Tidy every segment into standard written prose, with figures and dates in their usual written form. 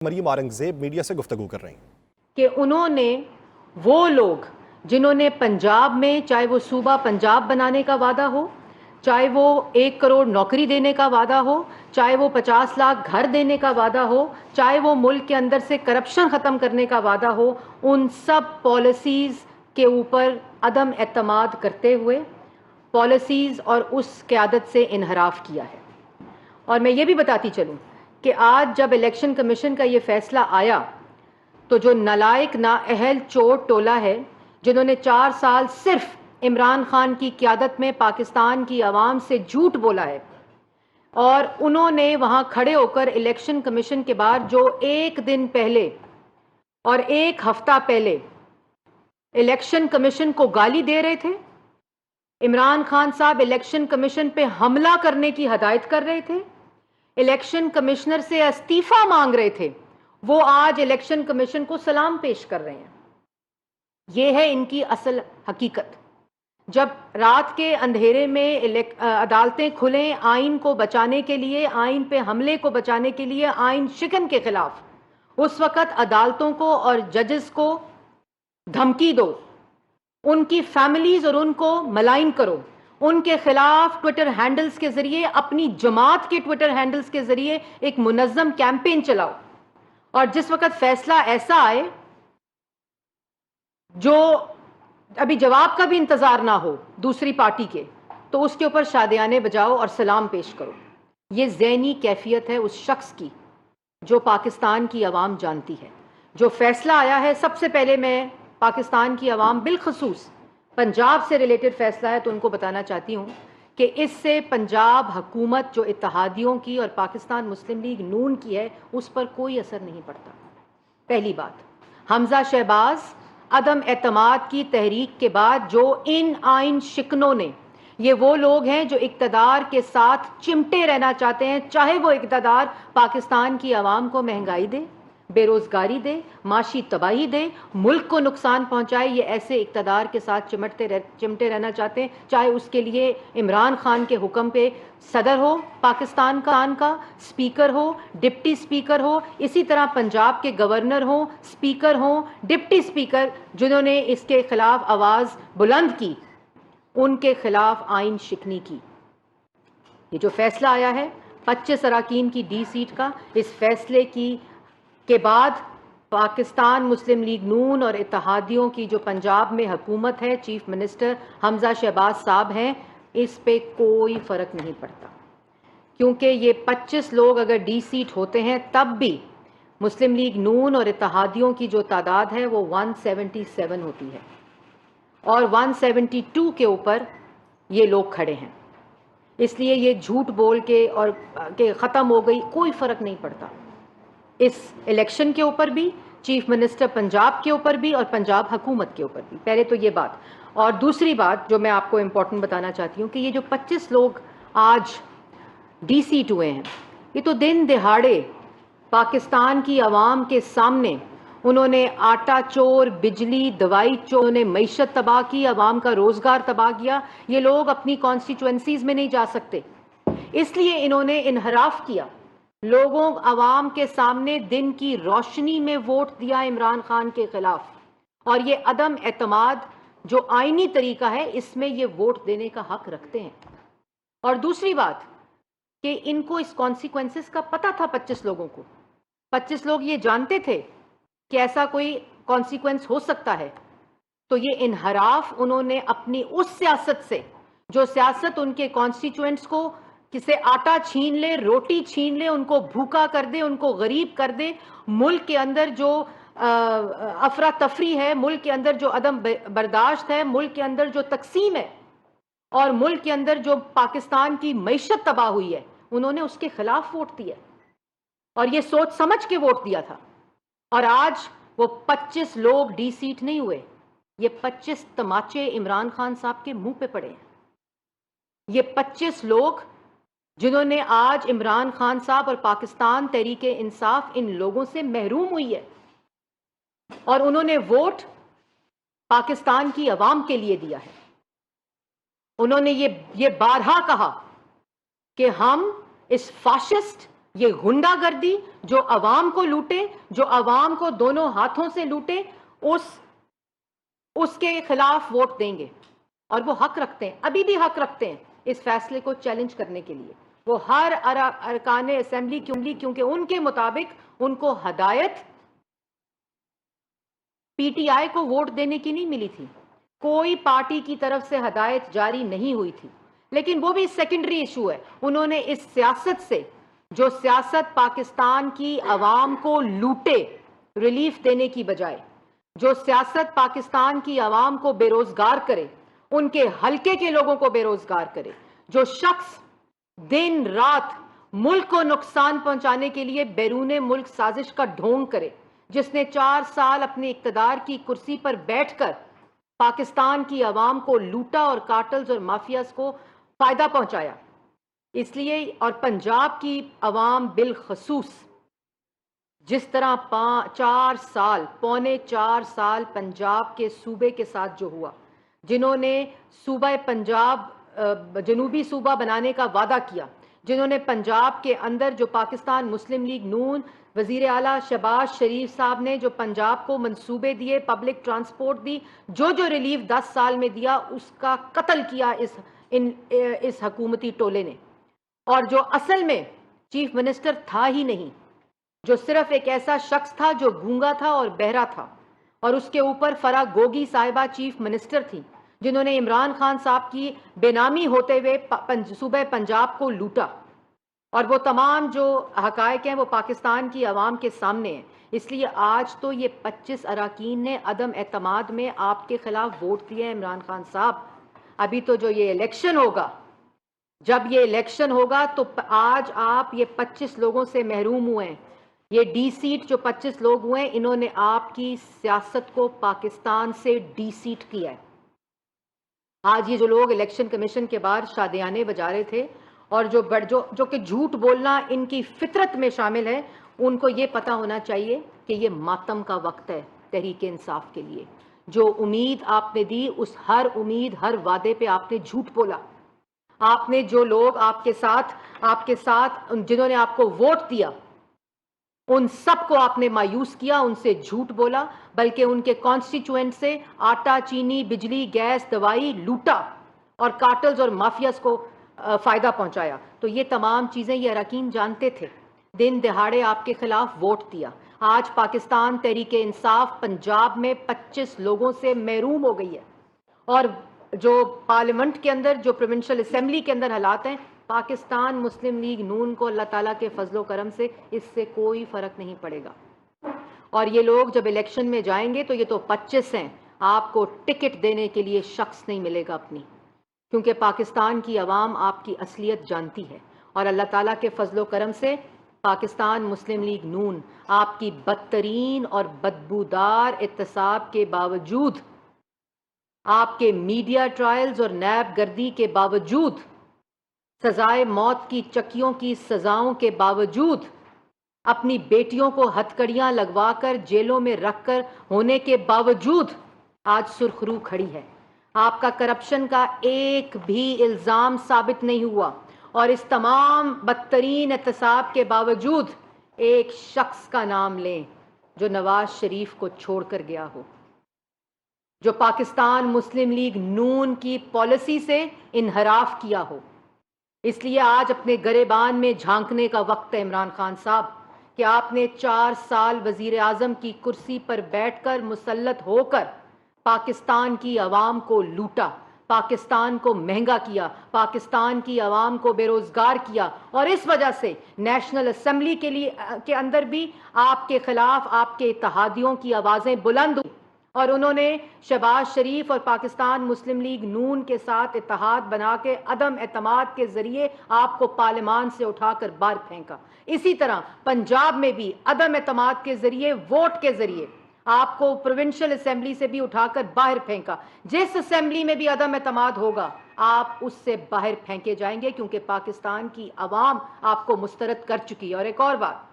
Maryam Aurangzeb media سے گفتگو کر رہی ہیں کہ انہوں نے وہ لوگ جنہوں نے پنجاب میں چاہے وہ صوبہ پنجاب بنانے کا وعدہ ہو، چاہے وہ 1 کروڑ نوکری دینے کا وعدہ ہو، چاہے وہ 50 لاکھ گھر دینے کا وعدہ ہو، چاہے وہ ملک کے اندر سے کرپشن ختم کرنے کا وعدہ ہو، ان سب پالیسیز کے اوپر عدم اعتماد کرتے ہوئے پالیسیز اور اس قیادت سے انحراف کیا ہے۔ اور میں یہ بھی بتاتی چلوں کہ آج جب الیکشن کمیشن کا یہ فیصلہ آیا تو جو نالائق نااہل چور ٹولہ ہے جنہوں نے 4 سال صرف عمران خان کی قیادت میں پاکستان کی عوام سے جھوٹ بولا ہے، اور انہوں نے وہاں کھڑے ہو کر الیکشن کمیشن کے بعد جو 1 دن پہلے اور 1 ہفتہ پہلے الیکشن کمیشن کو گالی دے رہے تھے، عمران خان صاحب الیکشن کمیشن پہ حملہ کرنے کی ہدایت کر رہے تھے، الیکشن کمشنر سے استعفیٰ مانگ رہے تھے، وہ آج الیکشن کمیشن کو سلام پیش کر رہے ہیں۔ یہ ہے ان کی اصل حقیقت۔ جب رات کے اندھیرے میں عدالتیں کھلیں آئین کو بچانے کے لیے، آئین پہ حملے کو بچانے کے لیے، آئین شکن کے خلاف، اس وقت عدالتوں کو اور ججز کو دھمکی دو، ان کی فیملیز اور ان کو ملائن کرو، ان کے خلاف ٹویٹر ہینڈلز کے ذریعے، اپنی جماعت کے ٹویٹر ہینڈلز کے ذریعے ایک منظم کیمپین چلاؤ، اور جس وقت فیصلہ ایسا آئے جو ابھی جواب کا بھی انتظار نہ ہو دوسری پارٹی کے، تو اس کے اوپر شادیانے بجاؤ اور سلام پیش کرو۔ یہ ذہنی کیفیت ہے اس شخص کی جو پاکستان کی عوام جانتی ہے۔ جو فیصلہ آیا ہے، سب سے پہلے میں پاکستان کی عوام بالخصوص پنجاب سے ریلیٹڈ فیصلہ ہے تو ان کو بتانا چاہتی ہوں کہ اس سے پنجاب حکومت جو اتحادیوں کی اور پاکستان مسلم لیگ نون کی ہے اس پر کوئی اثر نہیں پڑتا۔ پہلی بات، حمزہ شہباز عدم اعتماد کی تحریک کے بعد جو ان آئین شکنوں نے، یہ وہ لوگ ہیں جو اقتدار کے ساتھ چمٹے رہنا چاہتے ہیں، چاہے وہ اقتدار پاکستان کی عوام کو مہنگائی دے، بے روزگاری دے، معاشی تباہی دے، ملک کو نقصان پہنچائے، یہ ایسے اقتدار کے ساتھ چمٹے رہنا چاہتے ہیں، چاہے اس کے لیے عمران خان کے حکم پہ صدر ہو پاکستان کا، سپیکر ہو، ڈپٹی سپیکر ہو، اسی طرح پنجاب کے گورنر ہوں، سپیکر ہوں، ڈپٹی سپیکر، جنہوں نے اس کے خلاف آواز بلند کی، ان کے خلاف آئین شکنی کی۔ یہ جو فیصلہ آیا ہے 25 اراکین کی ڈی سیٹ کا، اس فیصلے کے بعد پاکستان مسلم لیگ نون اور اتحادیوں کی جو پنجاب میں حکومت ہے، چیف منسٹر حمزہ شہباز صاحب ہیں، اس پہ کوئی فرق نہیں پڑتا، کیونکہ یہ 25 لوگ اگر ڈی سیٹ ہوتے ہیں تب بھی مسلم لیگ نون اور اتحادیوں کی جو تعداد ہے وہ 177 ہوتی ہے، اور 172 کے اوپر یہ لوگ کھڑے ہیں۔ اس لیے یہ جھوٹ بول کے اور کہ ختم ہو گئی، کوئی فرق نہیں پڑتا، اس الیکشن کے اوپر بھی، چیف منسٹر پنجاب کے اوپر بھی، اور پنجاب حکومت کے اوپر بھی۔ پہلے تو یہ بات، اور دوسری بات جو میں آپ کو امپورٹنٹ بتانا چاہتی ہوں کہ یہ جو 25 لوگ آج ڈی سیٹ ہوئے ہیں، یہ تو دن دہاڑے پاکستان کی عوام کے سامنے انہوں نے آٹا چور، بجلی، دوائی چور نے معیشت تباہ کی، عوام کا روزگار تباہ کیا۔ یہ لوگ اپنی کانسٹیچوئنسیز میں نہیں جا سکتے، اس لیے انہوں نے انحراف کیا، لوگوں عوام کے سامنے دن کی روشنی میں ووٹ دیا عمران خان کے خلاف، اور یہ عدم اعتماد جو آئینی طریقہ ہے اس میں یہ ووٹ دینے کا حق رکھتے ہیں۔ اور دوسری بات کہ ان کو اس کانسیکوینسز کا پتہ تھا، 25 لوگوں کو، 25 لوگ یہ جانتے تھے کہ ایسا کوئی کانسیکوینس ہو سکتا ہے، تو یہ انحراف انہوں نے اپنی اس سیاست سے، جو سیاست ان کے کانسٹیچوئنٹس کو کسے آٹا چھین لے، روٹی چھین لے، ان کو بھوکا کر دے، ان کو غریب کر دے، ملک کے اندر جو افراتفری ہے، ملک کے اندر جو عدم برداشت ہے، ملک کے اندر جو تقسیم ہے، اور ملک کے اندر جو پاکستان کی معیشت تباہ ہوئی ہے، انہوں نے اس کے خلاف ووٹ دیا، اور یہ سوچ سمجھ کے ووٹ دیا تھا۔ اور آج وہ 25 لوگ ڈی سیٹ نہیں ہوئے، یہ 25 تماچے عمران خان صاحب کے منہ پہ پڑے ہیں۔ یہ 25 لوگ جنہوں نے آج عمران خان صاحب اور پاکستان تحریک انصاف ان لوگوں سے محروم ہوئی ہے، اور انہوں نے ووٹ پاکستان کی عوام کے لیے دیا ہے۔ انہوں نے یہ بارہا کہا کہ ہم اس فاشسٹ یہ غنڈہ گردی جو عوام کو لوٹے، جو عوام کو دونوں ہاتھوں سے لوٹے، اس کے خلاف ووٹ دیں گے. اور وہ حق رکھتے ہیں، ابھی بھی حق رکھتے ہیں اس فیصلے کو چیلنج کرنے کے لیے. وہ ہر ارکان اسمبلی کیونکہ ان کے مطابق ان کو ہدایت پی ٹی آئی کو ووٹ دینے کی نہیں ملی تھی، کوئی پارٹی کی طرف سے ہدایت جاری نہیں ہوئی تھی. لیکن وہ بھی سیکنڈری ایشو ہے. انہوں نے اس سیاست سے، جو سیاست پاکستان کی عوام کو لوٹے ریلیف دینے کی بجائے، جو سیاست پاکستان کی عوام کو بے روزگار کرے، ان کے حلقے کے لوگوں کو بے روزگار کرے، جو شخص دن رات ملک کو نقصان پہنچانے کے لیے بیرون ملک سازش کا ڈھونگ کرے، جس نے 4 سال اپنے اقتدار کی کرسی پر بیٹھ کر پاکستان کی عوام کو لوٹا اور کارٹلز اور مافیاز کو فائدہ پہنچایا. اس لیے اور پنجاب کی عوام بالخصوص جس طرح 4 سال پنجاب کے صوبے کے ساتھ جو ہوا، جنہوں نے صوبہ پنجاب جنوبی صوبہ بنانے کا وعدہ کیا، جنہوں نے پنجاب کے اندر جو پاکستان مسلم لیگ نون وزیر اعلیٰ شہباز شریف صاحب نے جو پنجاب کو منصوبے دیے، پبلک ٹرانسپورٹ دی، جو ریلیف 10 سال میں دیا، اس کا قتل کیا اس حکومتی ٹولے نے. اور جو اصل میں چیف منسٹر تھا ہی نہیں، جو صرف ایک ایسا شخص تھا جو گونگا تھا اور بہرا تھا، اور اس کے اوپر فرا گوگی صاحبہ چیف منسٹر تھی، جنہوں نے عمران خان صاحب کی بے نامی ہوتے ہوئے صوبہ پنجاب کو لوٹا. اور وہ تمام جو حقائق ہیں وہ پاکستان کی عوام کے سامنے ہیں. اس لیے آج تو یہ 25 اراکین نے عدم اعتماد میں آپ کے خلاف ووٹ دیے ہیں عمران خان صاحب. ابھی تو جو یہ الیکشن ہوگا، جب یہ الیکشن ہوگا تو آج آپ یہ 25 لوگوں سے محروم ہوئے ہیں. یہ ڈی سیٹ جو 25 لوگ ہوئے ہیں، انہوں نے آپ کی سیاست کو پاکستان سے ڈی سیٹ کیا ہے. آج یہ جو لوگ الیکشن کمیشن کے بعد شادیانے بجا رہے تھے، اور جو کہ جھوٹ بولنا ان کی فطرت میں شامل ہے، ان کو یہ پتا ہونا چاہیے کہ یہ ماتم کا وقت ہے تحریک انصاف کے لیے. جو امید آپ نے دی، اس ہر امید، ہر وعدے پہ آپ نے جھوٹ بولا. آپ نے جو لوگ آپ کے ساتھ جنہوں نے آپ کو ووٹ دیا، ان سب کو آپ نے مایوس کیا، ان سے جھوٹ بولا، بلکہ ان کے کانسٹیچوئنٹ سے آٹا، چینی، بجلی، گیس، دوائی لوٹا اور کارٹلز اور مافیاز کو فائدہ پہنچایا. تو یہ تمام چیزیں یہ اراکین جانتے تھے. دن دہاڑے آپ کے خلاف ووٹ دیا. آج پاکستان تحریک انصاف پنجاب میں 25 لوگوں سے محروم ہو گئی ہے. اور جو پارلیمنٹ کے اندر، جو پروونشل اسمبلی کے اندر حالات ہیں، پاکستان مسلم لیگ نون کو اللہ تعالیٰ کے فضل و کرم سے اس سے کوئی فرق نہیں پڑے گا. اور یہ لوگ جب الیکشن میں جائیں گے تو یہ تو 25 ہیں، آپ کو ٹکٹ دینے کے لیے شخص نہیں ملے گا اپنی، کیونکہ پاکستان کی عوام آپ کی اصلیت جانتی ہے. اور اللہ تعالیٰ کے فضل و کرم سے پاکستان مسلم لیگ نون آپ کی بدترین اور بدبودار احتساب کے باوجود، آپ کے میڈیا ٹرائلز اور نیب گردی کے باوجود، سزائے موت کی چکیوں کی سزاؤں کے باوجود، اپنی بیٹیوں کو ہتھکڑیاں لگوا کر جیلوں میں رکھ کر ہونے کے باوجود آج سرخرو کھڑی ہے. آپ کا کرپشن کا ایک بھی الزام ثابت نہیں ہوا، اور اس تمام بدترین احتساب کے باوجود ایک شخص کا نام لیں جو نواز شریف کو چھوڑ کر گیا ہو، جو پاکستان مسلم لیگ نون کی پالیسی سے انحراف کیا ہو. اس لیے آج اپنے گریبان میں جھانکنے کا وقت ہے عمران خان صاحب، کہ آپ نے 4 سال وزیر اعظم کی کرسی پر بیٹھ کر مسلط ہو کر پاکستان کی عوام کو لوٹا، پاکستان کو مہنگا کیا، پاکستان کی عوام کو بے روزگار کیا. اور اس وجہ سے نیشنل اسمبلی کے اندر بھی آپ کے خلاف آپ کے اتحادیوں کی آوازیں بلند ہوئی، اور انہوں نے شہباز شریف اور پاکستان مسلم لیگ نون کے ساتھ اتحاد بنا کے عدم اعتماد کے ذریعے آپ کو پارلیمان سے اٹھا کر باہر پھینکا. اسی طرح پنجاب میں بھی عدم اعتماد کے ذریعے، ووٹ کے ذریعے آپ کو پروونشل اسمبلی سے بھی اٹھا کر باہر پھینکا. جس اسمبلی میں بھی عدم اعتماد ہوگا آپ اس سے باہر پھینکے جائیں گے، کیونکہ پاکستان کی عوام آپ کو مسترد کر چکی ہے. اور ایک اور بات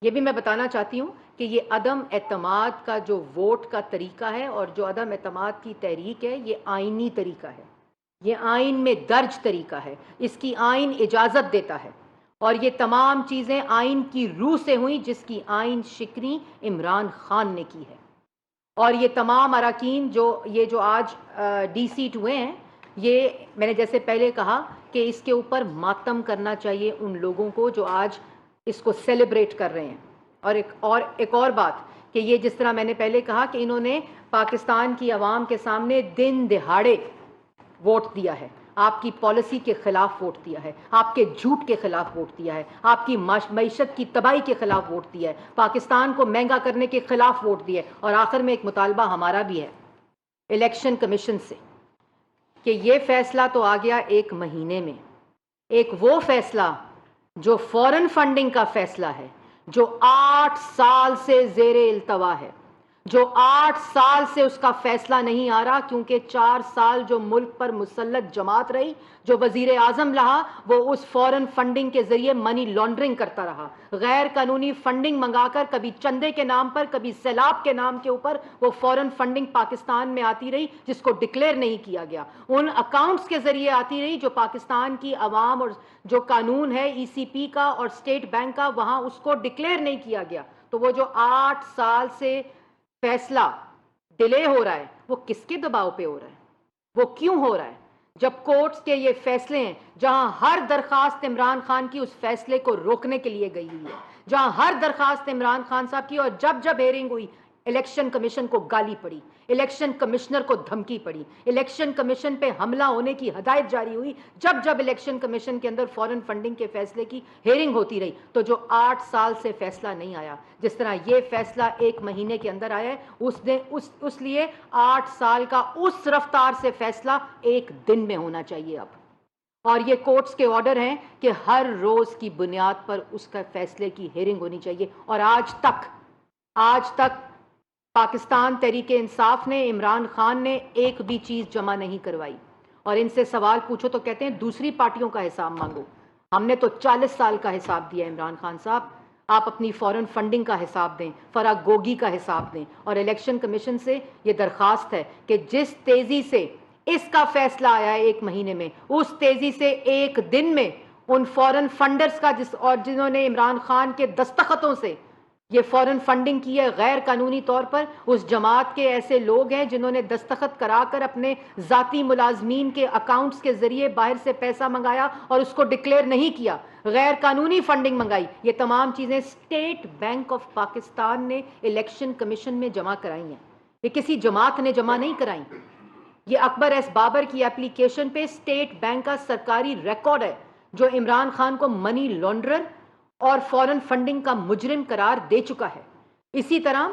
یہ بھی میں بتانا چاہتی ہوں کہ یہ عدم اعتماد کا جو ووٹ کا طریقہ ہے اور جو عدم اعتماد کی تحریک ہے، یہ آئینی طریقہ ہے، یہ آئین میں درج طریقہ ہے، اس کی آئین اجازت دیتا ہے. اور یہ تمام چیزیں آئین کی روح سے ہوئیں جس کی آئین شکنی عمران خان نے کی ہے. اور یہ تمام اراکین جو آج ڈی سیٹ ہوئے ہیں، یہ میں نے جیسے پہلے کہا کہ اس کے اوپر ماتم کرنا چاہیے ان لوگوں کو جو آج اس کو سیلیبریٹ کر رہے ہیں. اور ایک اور بات کہ یہ جس طرح میں نے پہلے کہا کہ انہوں نے پاکستان کی عوام کے سامنے دن دہاڑے ووٹ دیا ہے، آپ کی پالیسی کے خلاف ووٹ دیا ہے، آپ کے جھوٹ کے خلاف ووٹ دیا ہے، آپ کی معیشت کی تباہی کے خلاف ووٹ دیا ہے، پاکستان کو مہنگا کرنے کے خلاف ووٹ دیا ہے. اور آخر میں ایک مطالبہ ہمارا بھی ہے الیکشن کمیشن سے کہ یہ فیصلہ تو آ گیا 1 مہینے میں، ایک وہ فیصلہ جو فورن فنڈنگ کا فیصلہ ہے، جو 8 سال سے زیر التوا ہے، جو 8 سال سے اس کا فیصلہ نہیں آ رہا کیونکہ 4 سال جو ملک پر مسلط جماعت رہی، جو وزیر اعظم رہا، وہ اس فورن فنڈنگ کے ذریعے منی لانڈرنگ کرتا رہا، غیر قانونی فنڈنگ منگا کر، کبھی چندے کے نام پر، کبھی سیلاب کے نام کے اوپر وہ فورن فنڈنگ پاکستان میں آتی رہی جس کو ڈکلیئر نہیں کیا گیا، ان اکاؤنٹس کے ذریعے آتی رہی جو پاکستان کی عوام اور جو قانون ہے ای سی پی کا اور اسٹیٹ بینک کا وہاں اس کو ڈکلیئر نہیں کیا گیا. تو وہ جو 8 سال سے فیصلہ ڈیلے ہو رہا ہے وہ کس کے دباؤ پہ ہو رہا ہے؟ وہ کیوں ہو رہا ہے؟ جب کورٹس کے یہ فیصلے ہیں جہاں ہر درخواست عمران خان کی اس فیصلے کو روکنے کے لیے گئی ہوئی ہے، جہاں ہر درخواست عمران خان صاحب کی، اور جب ہیئرنگ ہوئی الیکشن کمیشن کو گالی پڑی، الیکشن کمشنر کو دھمکی پڑی، الیکشن کمیشن پہ حملہ ہونے کی ہدایت جاری ہوئی، جب الیکشن کمیشن کے اندر فورن فنڈنگ کے فیصلے کی ہیئرنگ ہوتی رہی، تو جو 8 سال سے فیصلہ نہیں آیا، جس طرح یہ فیصلہ 1 مہینے کے اندر آیا ہے، اس لیے 8 سال کا اس رفتار سے فیصلہ 1 دن میں ہونا چاہیے اب. اور یہ کورٹس کے آرڈر ہیں کہ ہر روز کی بنیاد پر اس کا فیصلے کی ہیئرنگ ہونی چاہیے. اور آج تک پاکستان تحریک انصاف نے، عمران خان نے ایک بھی چیز جمع نہیں کروائی. اور ان سے سوال پوچھو تو کہتے ہیں دوسری پارٹیوں کا حساب مانگو. ہم نے تو 40 سال کا حساب دیا عمران خان صاحب، آپ اپنی فورن فنڈنگ کا حساب دیں، فرا گوگی کا حساب دیں. اور الیکشن کمیشن سے یہ درخواست ہے کہ جس تیزی سے اس کا فیصلہ آیا ہے 1 مہینے میں، اس تیزی سے 1 دن میں ان فورن فنڈرز کا جنہوں نے عمران خان کے دستخطوں سے یہ فورن فنڈنگ کی ہے غیر قانونی طور پر، اس جماعت کے ایسے لوگ ہیں جنہوں نے دستخط کرا کر اپنے ذاتی ملازمین کے اکاؤنٹس کے ذریعے باہر سے پیسہ منگایا اور اس کو ڈکلیئر نہیں کیا، غیر قانونی فنڈنگ منگائی. یہ تمام چیزیں اسٹیٹ بینک آف پاکستان نے الیکشن کمیشن میں جمع کرائی ہیں، یہ کسی جماعت نے جمع نہیں کرائی. یہ اکبر ایس بابر کی اپلیکیشن پہ اسٹیٹ بینک کا سرکاری ریکارڈ ہے جو عمران خان کو منی لانڈرر اور فورن فنڈنگ کا مجرم قرار دے چکا ہے. اسی طرح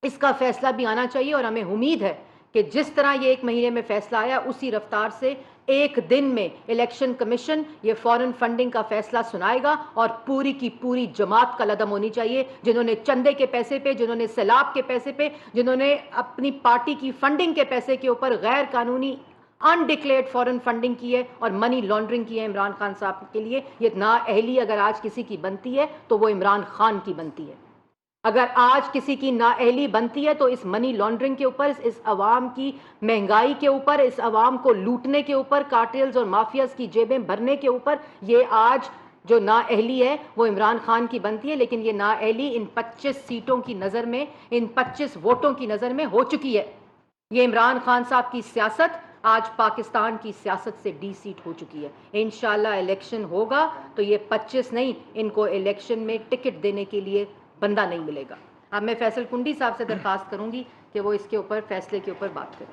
اس کا فیصلہ بھی آنا چاہیے اور ہمیں امید ہے کہ جس طرح یہ 1 مہینے میں فیصلہ آیا اسی رفتار سے 1 دن میں الیکشن کمیشن یہ فورن فنڈنگ کا فیصلہ سنائے گا. اور پوری کی پوری جماعت کا قدم ہونی چاہیے جنہوں نے چندے کے پیسے پہ، جنہوں نے سیلاب کے پیسے پہ، جنہوں نے اپنی پارٹی کی فنڈنگ کے پیسے کے اوپر غیر قانونی انڈکلیئرڈ فورن فنڈنگ کی ہے اور منی لانڈرنگ کی ہے عمران خان صاحب کے لیے. یہ نااہلی اگر آج کسی کی بنتی ہے تو وہ عمران خان کی بنتی ہے. اگر آج کسی کی نااہلی بنتی ہے تو اس منی لانڈرنگ کے اوپر، اس عوام کی مہنگائی کے اوپر، اس عوام کو لوٹنے کے اوپر، کارٹیلز اور مافیاز کی جیبیں بھرنے کے اوپر، یہ آج جو نااہلی ہے وہ عمران خان کی بنتی ہے. لیکن یہ نااہلی ان 25 سیٹوں کی نظر میں، ان 25 ووٹوں کی نظر میں ہو چکی ہے. یہ عمران خان صاحب کی سیاست آج پاکستان کی سیاست سے ڈی سیٹ ہو چکی ہے. انشاءاللہ الیکشن ہوگا تو یہ 25 نہیں، ان کو الیکشن میں ٹکٹ دینے کے لیے بندہ نہیں ملے گا. اب میں فیصل کنڈی صاحب سے درخواست کروں گی کہ وہ اس کے اوپر فیصلے کے اوپر بات کریں.